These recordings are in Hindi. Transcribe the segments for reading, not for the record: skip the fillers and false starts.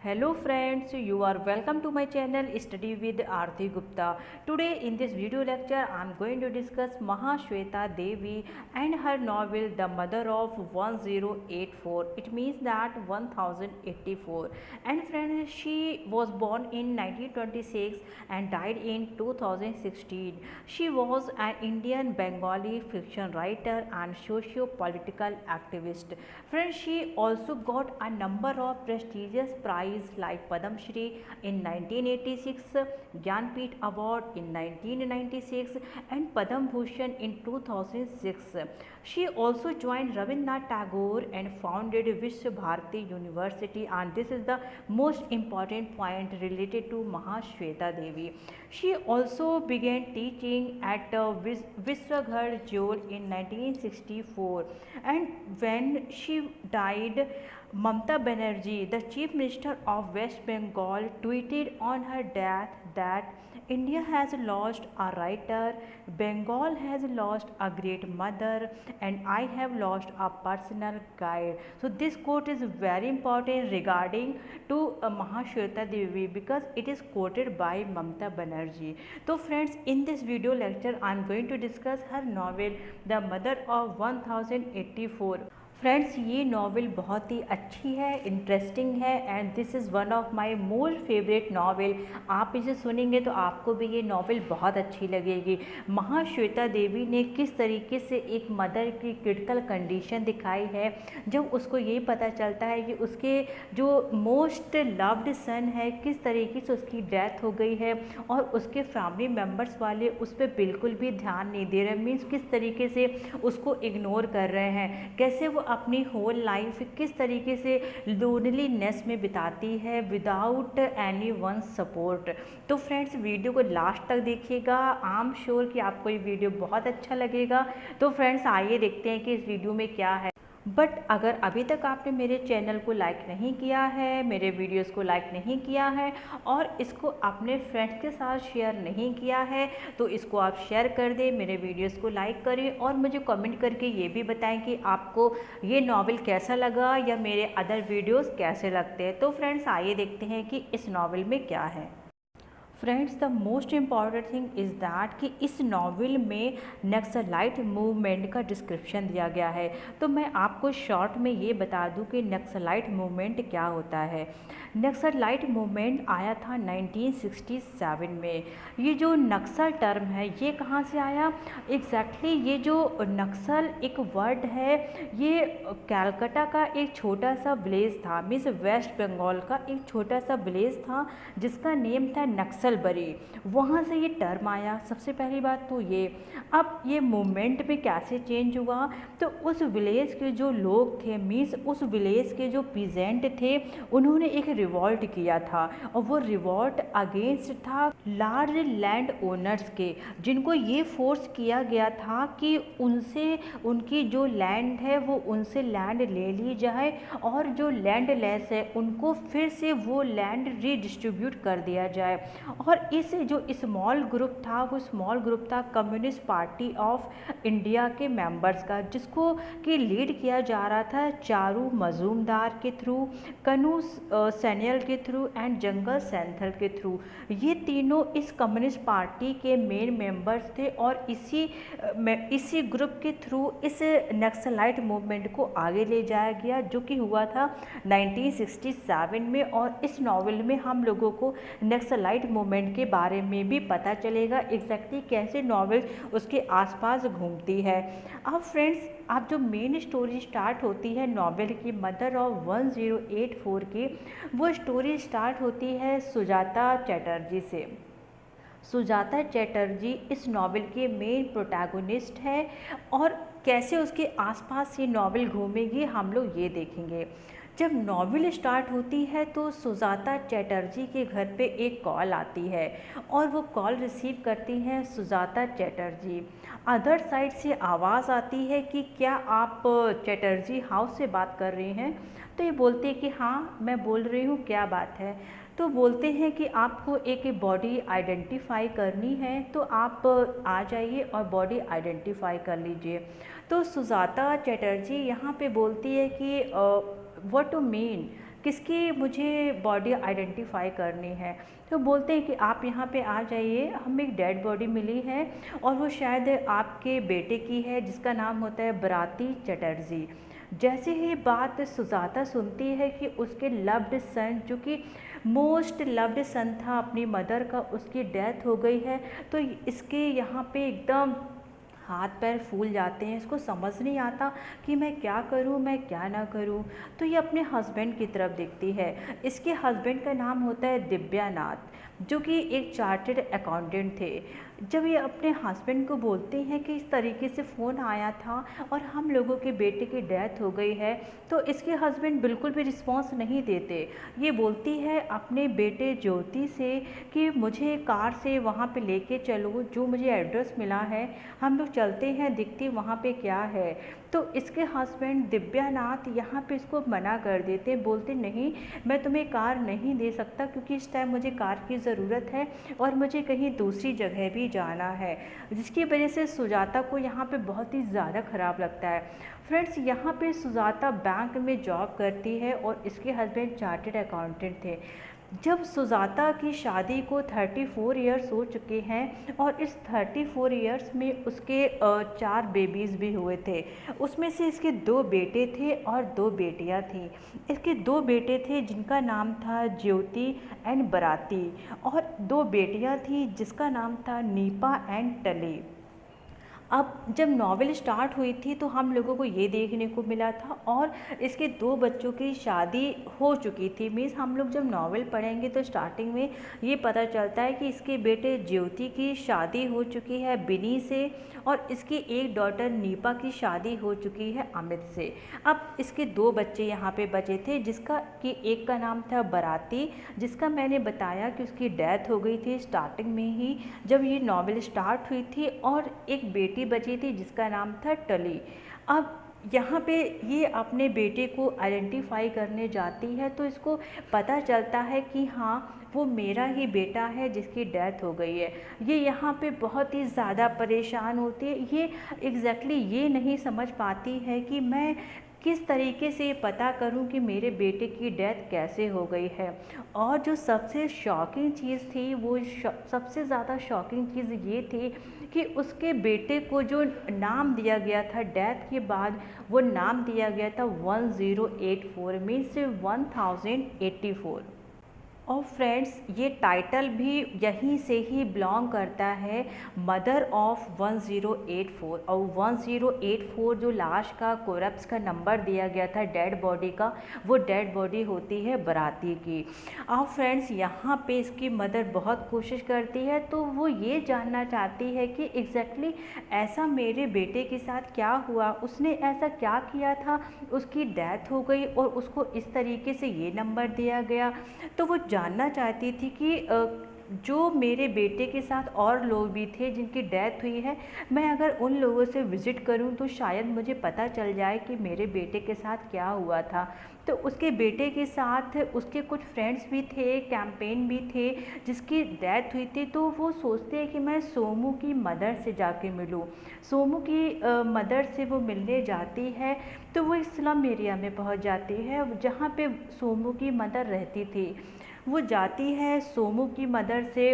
Hello friends, you are welcome to my channel Study with Aarti Gupta. Today in this video lecture I am going to discuss Mahashweta Devi and her novel The Mother of 1084. It means that 1084. And friends, she was born in 1926 and died in 2016. She was an Indian Bengali fiction writer and socio-political activist. Friends, she also got a number of prestigious prizes like Padam Shri in 1986, Gyanpith Award in 1996 and Padam Bhushan in 2006. She also joined Rabindranath Tagore and founded Vishwa Bharati University, and this is the most important point related to Mahashweta Devi. She also began teaching at Viswaghar Jewel in 1964, and when she died, Mamata Banerjee, the Chief Minister of West Bengal, tweeted on her death that India has lost a writer, Bengal has lost a great mother, and I have lost a personal guide. So this quote is very important regarding to Mahashweta Devi because it is quoted by Mamata Banerjee. So friends, in this video lecture I am going to discuss her novel The Mother of 1084. Friends, ये नॉवेल बहुत ही अच्छी है, इंटरेस्टिंग है and this is one of my most favourite novel. आप इसे सुनेंगे तो आपको भी ये नॉवेल बहुत अच्छी लगेगी. महाश्वेता देवी ने किस तरीके से एक मदर की क्रिटिकल कंडीशन दिखाई है जब उसको ये पता चलता है कि उसके जो मोस्ट लव्ड सन है किस तरीके से उसकी डेथ हो गई है और उसके फैमिली मेम्बर्स वाले उस पर बिल्कुल भी ध्यान नहीं दे रहे, मीन्स किस तरीके से उसको इग्नोर कर रहे हैं, कैसे वो अपनी होल लाइफ किस तरीके से लोनलीनेस में बिताती है विदाउट एनी वन सपोर्ट. तो फ्रेंड्स, वीडियो को लास्ट तक देखिएगा. आई एम श्योर कि आपको ये वीडियो बहुत अच्छा लगेगा. तो फ्रेंड्स, आइए देखते हैं कि इस वीडियो में क्या है. बट अगर अभी तक आपने मेरे चैनल को लाइक नहीं किया है, मेरे वीडियोस को लाइक नहीं किया है और इसको अपने फ्रेंड्स के साथ शेयर नहीं किया है तो इसको आप शेयर कर दें, मेरे वीडियोस को लाइक करें और मुझे कमेंट करके ये भी बताएं कि आपको ये नॉवेल कैसा लगा या मेरे अदर वीडियोस कैसे लगते हैं. तो फ्रेंड्स, आइए देखते हैं कि इस नॉवेल में क्या है. Friends, the most important thing is that कि इस नॉवेल में नक्सलाइट मूवमेंट का डिस्क्रिप्शन दिया गया है. तो मैं आपको शॉर्ट में ये बता दूं कि नक्सलाइट मूवमेंट क्या होता है. नक्सलाइट मूवमेंट आया था 1967 में. ये जो नक्सल टर्म है ये कहाँ से आया एग्जैक्टली ये जो नक्सल एक वर्ड है ये कैलकाटा का एक छोटा सा विलेज था, मीन्स वेस्ट बंगाल का एक छोटा सा विलेज था जिसका नेम था नक्सलबरी. वहाँ से ये टर्म आया. सबसे पहली बात तो ये. अब ये मूवमेंट में कैसे चेंज हुआ तो उस विलेज के जो लोग थे, मीन्स उस विलेज के जो पीजेंट थे, उन्होंने एक रिवॉल्ट किया था और वो रिवॉल्ट अगेंस्ट था लार्ज लैंड ओनर्स के, जिनको ये फोर्स किया गया था कि उनसे उनकी जो लैंड है वो उनसे लैंड ले ली जाए और जो लैंड लेस है उनको फिर से वो लैंड रीडिस्ट्रीब्यूट कर दिया जाए. और इस जो स्मॉल ग्रुप था वो स्मॉल ग्रुप था कम्युनिस्ट पार्टी ऑफ इंडिया के मेंबर्स का, जिसको कि लीड किया जा रहा था चारू मजूमदार के थ्रू, कनू सैनियल के थ्रू एंड जंगल सैंथल के थ्रू. ये तीनों इस कम्युनिस्ट पार्टी के मेन मेंबर्स थे और इसी ग्रुप के थ्रू इस नक्सलाइट मूवमेंट को आगे ले जाया गया जो कि हुआ था 1967 में. और इस नॉवेल में हम लोगों को नक्सलाइट मूवमेंट के बारे में भी पता चलेगा एग्जैक्टली कैसे नॉवेल उसके आसपास घूमती है. अब फ्रेंड्स, आप जो मेन स्टोरी स्टार्ट होती है नॉवेल की मदर ऑफ 1084 की, वो स्टोरी स्टार्ट होती है सुजाता चैटर्जी से. सुजाता चैटर्जी इस नॉवेल के मेन प्रोटैगोनिस्ट है और कैसे उसके आसपास ये नॉवेल घूमेगी हम लोग ये देखेंगे. जब नॉवेल स्टार्ट होती है तो सुजाता चैटर्जी के घर पे एक कॉल आती है और वो कॉल रिसीव करती हैं सुजाता चैटर्जी. अदर साइड से आवाज़ आती है कि क्या आप चैटर्जी हाउस से बात कर रही हैं. तो ये बोलती है कि हाँ मैं बोल रही हूँ, क्या बात है. तो बोलते हैं कि आपको एक बॉडी आइडेंटिफाई करनी है तो आप आ जाइए और बॉडी आइडेंटिफाई कर लीजिए. तो सुजाता चैटर्जी यहाँ पे बोलती है कि व्हाट टू मीन किसकी मुझे बॉडी आइडेंटिफाई करनी है। तो बोलते हैं कि आप यहाँ पे आ जाइए, हमें एक डेड बॉडी मिली है और वो शायद आपके बेटे की है जिसका नाम होता है बराती चटर्जी। जैसे ही बात सुजाता सुनती है कि उसके लव्ड सन, जो कि मोस्ट लव्ड सन था अपनी मदर का, उसकी डेथ हो गई है, तो इसके यहाँ पे एकदम हाथ पैर फूल जाते हैं। इसको समझ नहीं आता कि मैं क्या करूं, मैं क्या ना करूं। तो ये अपने हस्बैंड की तरफ देखती है। इसके हस्बैंड का नाम होता है दिव्यानाथ, जो कि एक चार्टर्ड अकाउंटेंट थे। जब ये अपने हस्बैंड को बोलते हैं कि इस तरीके से फ़ोन आया था और हम लोगों के बेटे की डेथ हो गई है, तो इसके हस्बैंड बिल्कुल भी रिस्पॉन्स नहीं देते। ये बोलती है अपने बेटे ज्योति से कि मुझे कार से वहाँ पे लेके चलो, जो मुझे एड्रेस मिला है हम लोग चलते हैं, दिखते वहाँ पे क्या है। तो इसके हस्बैंड दिव्यानाथ यहाँ पे इसको मना कर देते, बोलते नहीं, मैं तुम्हें कार नहीं दे सकता क्योंकि इस टाइम मुझे कार की ज़रूरत है और मुझे कहीं दूसरी जगह भी जाना है। जिसकी वजह से सुजाता को यहाँ पे बहुत ही ज़्यादा ख़राब लगता है। फ्रेंड्स, यहाँ पे सुजाता बैंक में जॉब करती है और इसके हस्बैंड चार्टर्ड अकाउंटेंट थे। जब सुजाता की शादी को 34 इयर्स हो चुके हैं और इस 34 इयर्स में उसके 4 बेबीज़ भी हुए थे। उसमें से इसके 2 बेटे थे और 2 बेटियां थीं। इसके 2 बेटे थे जिनका नाम था ज्योति एंड बराती, और 2 बेटियां थीं जिसका नाम था नीपा एंड टली। अब जब नॉवेल स्टार्ट हुई थी तो हम लोगों को ये देखने को मिला था और इसके 2 बच्चों की शादी हो चुकी थी। मीन्स हम लोग जब नॉवेल पढ़ेंगे तो स्टार्टिंग में ये पता चलता है कि इसके बेटे ज्योति की शादी हो चुकी है बिनी से और इसकी एक डॉटर नीपा की शादी हो चुकी है अमित से। अब इसके 2 बच्चे यहाँ पे बचे थे, जिसका कि एक का नाम था बराती, जिसका मैंने बताया कि उसकी डेथ हो गई थी स्टार्टिंग में ही जब ये नॉवेल स्टार्ट हुई थी, और एक बेटी बची थी जिसका नाम था टली। अब यहाँ पे ये अपने बेटे को आइडेंटिफाई करने जाती है तो इसको पता चलता है कि हाँ, वो मेरा ही बेटा है जिसकी डेथ हो गई है। ये यहाँ पे बहुत ही ज़्यादा परेशान होती है। ये एग्जैक्टली ये नहीं समझ पाती है कि मैं किस तरीके से पता करूं कि मेरे बेटे की डेथ कैसे हो गई है। और जो सबसे शॉकिंग चीज़ थी, वो सबसे ज़्यादा शॉकिंग चीज़ ये थी कि उसके बेटे को जो नाम दिया गया था डेथ के बाद, वो नाम दिया गया था 1084 मीन्स 1084। और फ्रेंड्स, ये टाइटल भी यहीं से ही बिलोंग करता है, मदर ऑफ 1084। और 1084 जो लाश का कोरप्स का नंबर दिया गया था डेड बॉडी का, वो डेड बॉडी होती है बराती की। अब फ्रेंड्स, यहाँ पे इसकी मदर बहुत कोशिश करती है, तो वो ये जानना चाहती है कि एग्जैक्टली ऐसा मेरे बेटे के साथ क्या हुआ, उसने ऐसा क्या किया था, उसकी डेथ हो गई और उसको इस तरीके से ये नंबर दिया गया। तो वो जानना चाहती थी कि जो मेरे बेटे के साथ और लोग भी थे जिनकी डेथ हुई है, मैं अगर उन लोगों से विज़िट करूं तो शायद मुझे पता चल जाए कि मेरे बेटे के साथ क्या हुआ था। तो उसके बेटे के साथ उसके कुछ फ्रेंड्स भी थे, कैंपेन भी थे जिसकी डेथ हुई थी। तो वो सोचते हैं कि मैं सोमू की मदर से जाके मिलूं। सोमू की मदर से वो मिलने जाती है, तो वो एक स्लम एरिया में पहुंच जाती है जहाँ पे सोमू की मदर रहती थी। वो जाती है, सोमू की मदर से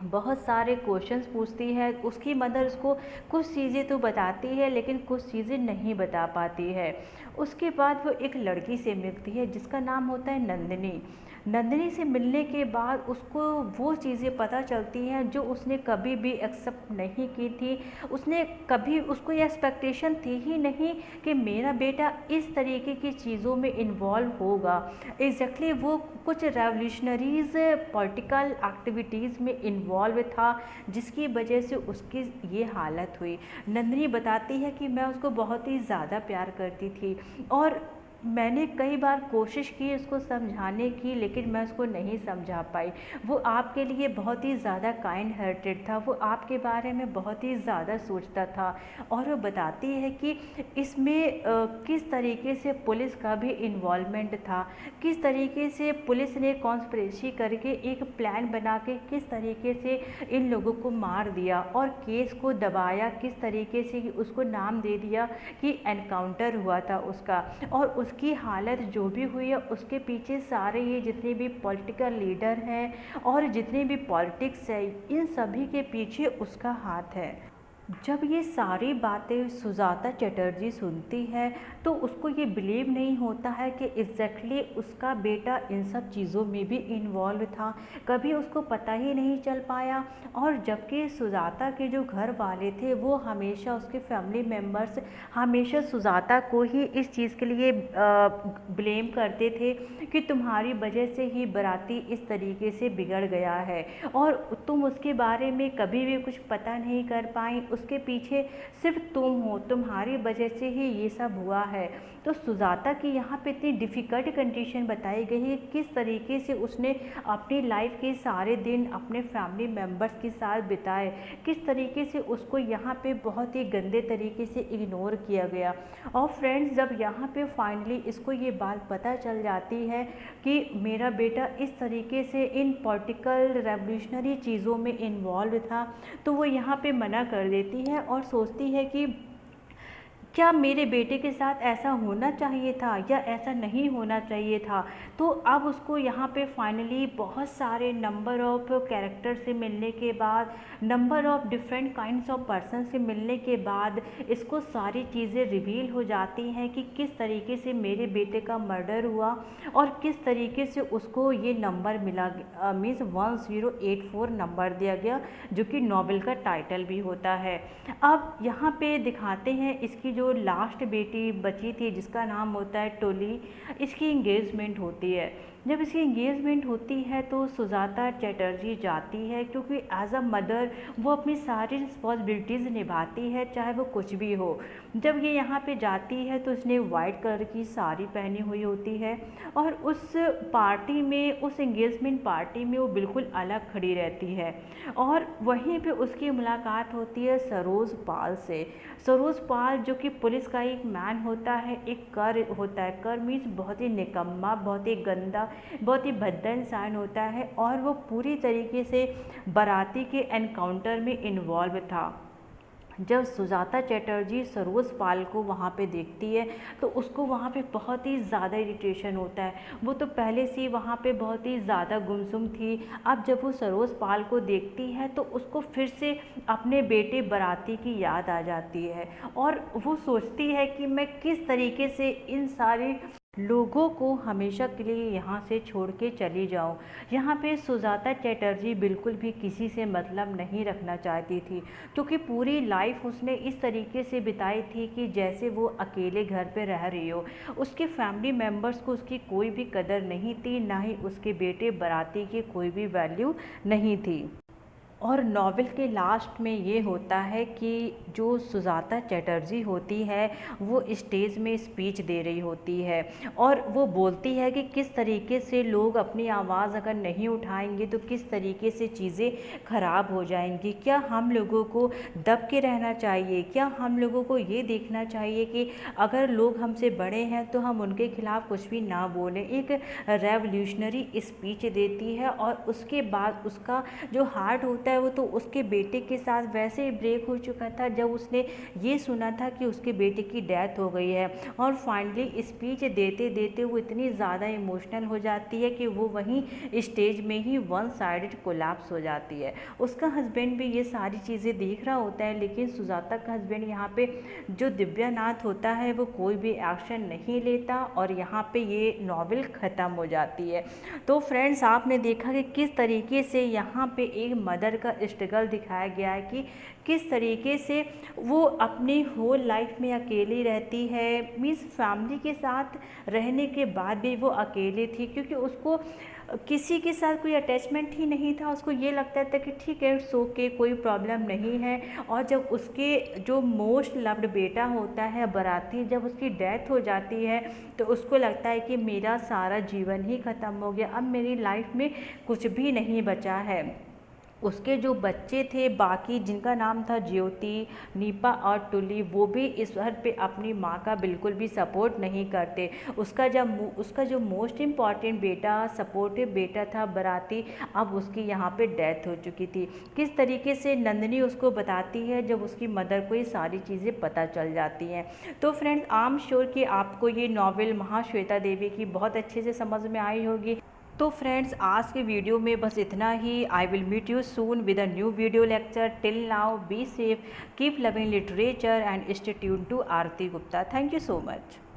बहुत सारे क्वेश्चंस पूछती है। उसकी मदर उसको कुछ चीज़ें तो बताती है लेकिन कुछ चीज़ें नहीं बता पाती है। उसके बाद वो एक लड़की से मिलती है जिसका नाम होता है नंदिनी। नंदिनी से मिलने के बाद उसको वो चीज़ें पता चलती हैं जो उसने कभी भी एक्सेप्ट नहीं की थी। उसने कभी, उसको ये एक्सपेक्टेशन थी ही नहीं कि मेरा बेटा इस तरीके की चीज़ों में इन्वॉल्व होगा। एग्जैक्टली वो कुछ रेवोल्यूशनरीज पॉलिटिकल एक्टिविटीज़ में इन्वॉल्व था, जिसकी वजह से उसकी ये हालत हुई। नंदिनी बताती है कि मैं उसको बहुत ही ज़्यादा प्यार करती थी और मैंने कई बार कोशिश की उसको समझाने की, लेकिन मैं उसको नहीं समझा पाई। वो आपके लिए बहुत ही ज़्यादा काइंड हार्टेड था, वो आपके बारे में बहुत ही ज़्यादा सोचता था। और वो बताती है कि इसमें किस तरीके से पुलिस का भी इन्वॉल्वमेंट था, किस तरीके से पुलिस ने कॉन्स्पिरेसी करके एक प्लान बना के किस तरीके से इन लोगों को मार दिया और केस को दबाया, किस तरीके से उसको नाम दे दिया कि एनकाउंटर हुआ था उसका। और उसकी हालत जो भी हुई है उसके पीछे सारे ये जितने भी पॉलिटिकल लीडर हैं और जितने भी पॉलिटिक्स है, इन सभी के पीछे उसका हाथ है। जब ये सारी बातें सुजाता चटर्जी सुनती है तो उसको ये बिलीव नहीं होता है कि एग्जैक्टली उसका बेटा इन सब चीज़ों में भी इन्वॉल्व था, कभी उसको पता ही नहीं चल पाया। और जबकि सुजाता के जो घर वाले थे वो हमेशा, उसके फैमिली मेम्बर्स हमेशा सुजाता को ही इस चीज़ के लिए ब्लेम करते थे कि तुम्हारी वजह से ही बाराती इस तरीके से बिगड़ गया है और तुम उसके बारे में कभी भी कुछ पता नहीं कर पाई, उसके पीछे सिर्फ तुम हो, तुम्हारी वजह से ही ये सब हुआ है। तो सुजाता की यहाँ पे इतनी डिफ़िकल्ट कंडीशन बताई गई है, किस तरीके से उसने अपनी लाइफ के सारे दिन अपने फैमिली मेम्बर्स के साथ बिताए, किस तरीके से उसको यहाँ पे बहुत ही गंदे तरीके से इग्नोर किया गया। और फ्रेंड्स, जब यहाँ पे फाइनली इसको ये बात पता चल जाती है कि मेरा बेटा इस तरीके से इन पॉलिटिकल रेवोल्यूशनरी चीज़ों में इन्वॉल्व था, तो वो यहाँ पे मना कर देती है और सोचती है कि क्या मेरे बेटे के साथ ऐसा होना चाहिए था या ऐसा नहीं होना चाहिए था। तो अब उसको यहाँ पे फाइनली बहुत सारे नंबर ऑफ कैरेक्टर से मिलने के बाद, number of different kinds of person से मिलने के बाद इसको सारी चीज़ें रिवील हो जाती हैं कि किस तरीके से मेरे बेटे का मर्डर हुआ और किस तरीके से उसको ये नंबर मिला, मीन्स 1084 नंबर दिया गया, जो कि नॉवेल का टाइटल भी होता है। अब यहाँ पे दिखाते हैं इसकी जो लास्ट बेटी बची थी जिसका नाम होता है टोली, इसकी इंगेजमेंट होती है। जब इसकी इंगेजमेंट होती है तो सुजाता चटर्जी जाती है, क्योंकि एज अ मदर वो अपनी सारी रिस्पॉन्सिबिलिटीज़ निभाती है चाहे वो कुछ भी हो। जब ये यहाँ पे जाती है तो उसने वाइट कलर की साड़ी पहनी हुई होती है और उस पार्टी में, उस एंगेजमेंट पार्टी में वो बिल्कुल अलग खड़ी रहती है। और वहीं पे उसकी मुलाकात होती है सरोज पाल से। सरोज पाल जो कि पुलिस का एक मैन होता है, एक कर होता है, कर मीन्स बहुत ही निकम्मा, बहुत ही गंदा, बहुत ही भद्दा इंसान होता है और वो पूरी तरीके से बाराती के एनकाउंटर में इन्वॉल्व था। जब सुजाता चटर्जी सरोज पाल को वहाँ पे देखती है तो उसको वहाँ पे बहुत ही ज़्यादा इरिटेशन होता है। वो तो पहले से वहाँ पे बहुत ही ज़्यादा गुमसुम थी, अब जब वो सरोज पाल को देखती है तो उसको फिर से अपने बेटे बाराती की याद आ जाती है और वो सोचती है कि मैं किस तरीके से इन सारे लोगों को हमेशा के लिए यहाँ से छोड़ के चली जाऊँ। यहाँ पे सुजाता चटर्जी बिल्कुल भी किसी से मतलब नहीं रखना चाहती थी, क्योंकि पूरी लाइफ उसने इस तरीके से बिताई थी कि जैसे वो अकेले घर पे रह रही हो। उसके फैमिली मेम्बर्स को उसकी कोई भी कदर नहीं थी, ना ही उसके बेटे बाराती की कोई भी वैल्यू नहीं थी। और नॉवेल के लास्ट में ये होता है कि जो सुजाता चटर्जी होती है वो स्टेज में स्पीच दे रही होती है और वो बोलती है कि किस तरीके से लोग अपनी आवाज़ अगर नहीं उठाएंगे तो किस तरीके से चीज़ें ख़राब हो जाएंगी। क्या हम लोगों को दब के रहना चाहिए? क्या हम लोगों को ये देखना चाहिए कि अगर लोग हमसे बड़े हैं तो हम उनके खिलाफ़ कुछ भी ना बोलें? एक रेवोल्यूशनरी स्पीच देती है और उसके बाद उसका जो हार्ट होता है वो तो उसके बेटे के साथ वैसे ही ब्रेक हो चुका था जब उसने ये सुना था कि उसके बेटे की डेथ हो गई है। और फाइनली स्पीच देते देते वो इतनी ज़्यादा इमोशनल हो जाती है कि वो वहीं स्टेज में ही वन साइडेड कोलैप्स हो जाती है। उसका हस्बैंड भी ये सारी चीज़ें देख रहा होता है, लेकिन सुजाता का हस्बैंड यहाँ पे जो दिव्यानाथ होता है वो कोई भी एक्शन नहीं लेता और यहाँ पे ये नॉवेल ख़त्म हो जाती है। तो फ्रेंड्स, आपने देखा कि किस तरीके से यहाँ पे एक मदर का स्ट्रगल दिखाया गया है कि किस तरीके से वो अपनी होल लाइफ में अकेली रहती है, मीन्स फैमिली के साथ रहने के बाद भी वो अकेली थी, क्योंकि उसको किसी के साथ कोई अटैचमेंट ही नहीं था। उसको ये लगता था कि ठीक है, इट्स ओके, कोई प्रॉब्लम नहीं है। और जब उसके जो मोस्ट लव्ड बेटा होता है बाराती, जब उसकी डेथ हो जाती है तो उसको लगता है कि मेरा सारा जीवन ही ख़त्म हो गया, अब मेरी लाइफ में कुछ भी नहीं बचा है। उसके जो बच्चे थे बाकी, जिनका नाम था ज्योति, नीपा और टुली, वो भी इस घर पे अपनी माँ का बिल्कुल भी सपोर्ट नहीं करते। उसका जो मोस्ट इम्पॉर्टेंट बेटा, सपोर्टिव बेटा था बाराती, अब उसकी यहाँ पे डेथ हो चुकी थी। किस तरीके से नंदिनी उसको बताती है जब उसकी मदर को ये सारी चीज़ें पता चल जाती हैं। तो फ्रेंड्स, आई एम श्योर कि आपको ये नॉवेल महाश्वेता देवी की बहुत अच्छे से समझ में आई होगी। तो फ्रेंड्स, आज के वीडियो में बस इतना ही। I will meet you soon with a new video lecture. Till now be safe, keep loving literature and stay tuned to Aarti Gupta. Thank you so much.